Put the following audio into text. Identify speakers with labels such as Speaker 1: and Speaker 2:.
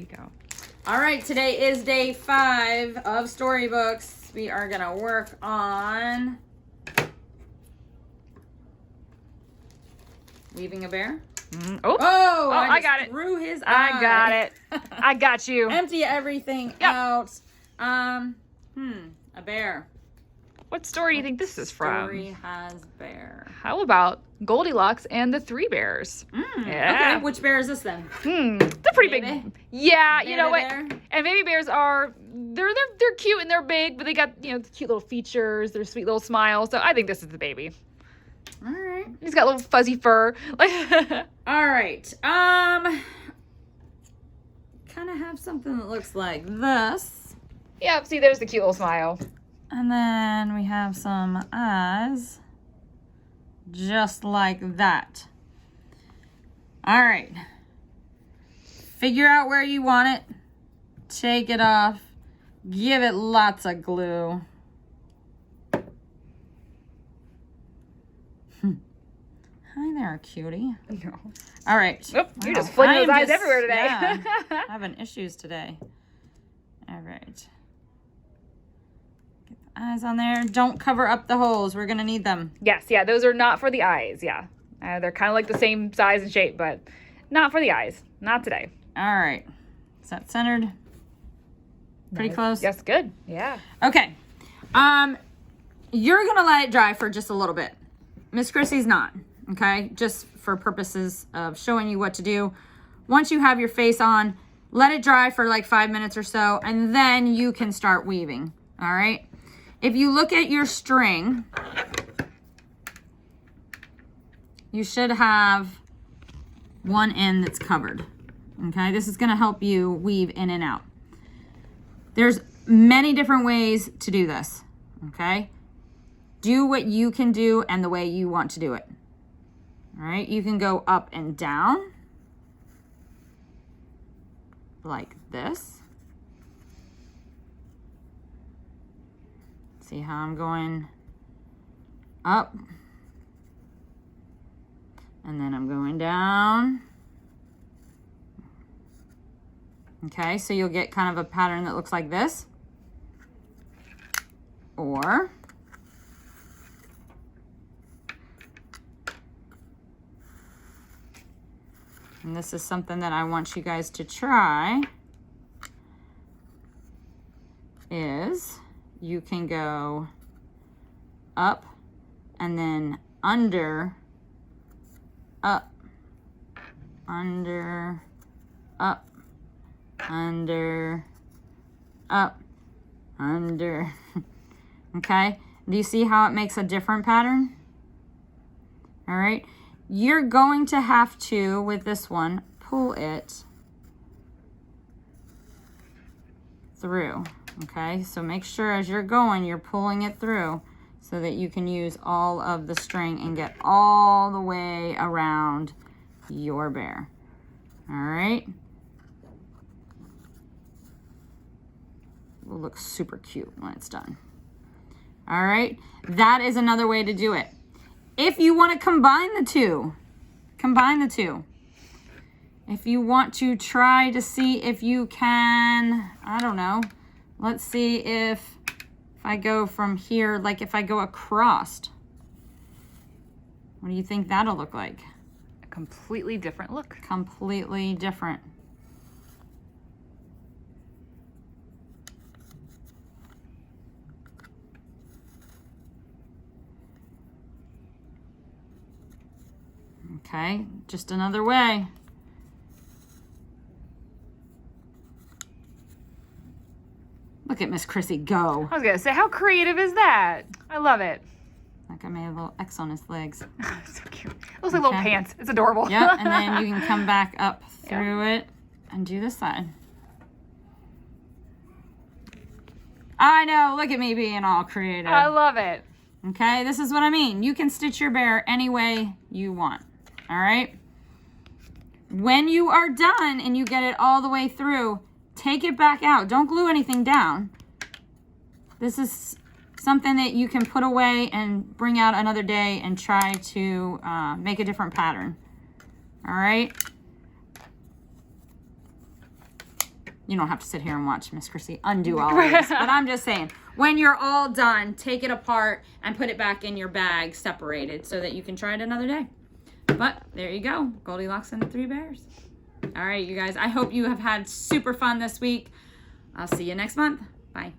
Speaker 1: You go.
Speaker 2: All right, today is day 5 of Storybooks. We are gonna work on weaving a bear.
Speaker 1: Oh, I got it.
Speaker 2: Through his eye.
Speaker 1: I got it. I got you.
Speaker 2: Empty everything out. A bear.
Speaker 1: What story do you think this is from?
Speaker 2: Story has bear.
Speaker 1: How about Goldilocks and the Three Bears?
Speaker 2: Okay, which bear is this then?
Speaker 1: It's a pretty
Speaker 2: Baby?
Speaker 1: big. Yeah, you
Speaker 2: Baby
Speaker 1: know what?
Speaker 2: bear?
Speaker 1: And baby bears are they're cute and they're big, but they got cute little features. Their sweet little smiles. So I think this is the baby.
Speaker 2: All right.
Speaker 1: He's got little fuzzy fur.
Speaker 2: All right. Kind of have something that looks like this.
Speaker 1: Yeah. See, there's the cute little smile.
Speaker 2: And then we have some eyes, just like that. All right. Figure out where you want it. Take it off. Give it lots of glue. Hi there, cutie.
Speaker 1: No.
Speaker 2: All right.
Speaker 1: Oh, you're just flinging those eyes
Speaker 2: I'm
Speaker 1: everywhere today.
Speaker 2: Yeah, having issues today. All right. Eyes on there. Don't cover up the holes. We're going to need them.
Speaker 1: Yes, yeah, those are not for the eyes, yeah. They're kind of like the same size and shape, but not for the eyes. Not today.
Speaker 2: All right. Is that centered? Pretty close?
Speaker 1: Yes, good. Yeah.
Speaker 2: Okay. You're going to let it dry for just a little bit. Miss Chrissy's not, okay? Just for purposes of showing you what to do. Once you have your face on, let it dry for like 5 minutes or so, and then you can start weaving, all right? If you look at your string, you should have one end that's covered, okay? This is gonna help you weave in and out. There's many different ways to do this, okay? Do what you can do and the way you want to do it, all right? You can go up and down like this. See how I'm going up, and then I'm going down. Okay, so you'll get kind of a pattern that looks like this. Or and this is something that I want you guys to try, is you can go up and then under, up, under, up, under, up, under. Okay, do you see how it makes a different pattern? All right, you're going to have to, with this one, pull it through. Okay, so make sure as you're going, you're pulling it through so that you can use all of the string and get all the way around your bear. All right. It will look super cute when it's done. All right, that is another way to do it. If you want to combine the two, combine the two. If you want to try to see if you can, I don't know, let's see if I go from here, like if I go across, what do you think that'll look like?
Speaker 1: A completely different look.
Speaker 2: Completely different. Okay, just another way. Look at Miss Chrissy go.
Speaker 1: I was going to say, how creative is that? I love it.
Speaker 2: Like I made a little X on his legs.
Speaker 1: So cute. It looks like little pants. It's adorable.
Speaker 2: Yeah, and then you can come back up through it and do this side. I know, look at me being all creative.
Speaker 1: I love it.
Speaker 2: Okay, this is what I mean. You can stitch your bear any way you want, all right? When you are done and you get it all the way through, take it back out. Don't glue anything down. This is something that you can put away and bring out another day and try to make a different pattern. All right. You don't have to sit here and watch Miss Chrissy undo all of this. But I'm just saying, when you're all done, take it apart and put it back in your bag separated so that you can try it another day. But there you go. Goldilocks and the 3 bears. All right, you guys. I hope you have had super fun this week. I'll see you next month. Bye.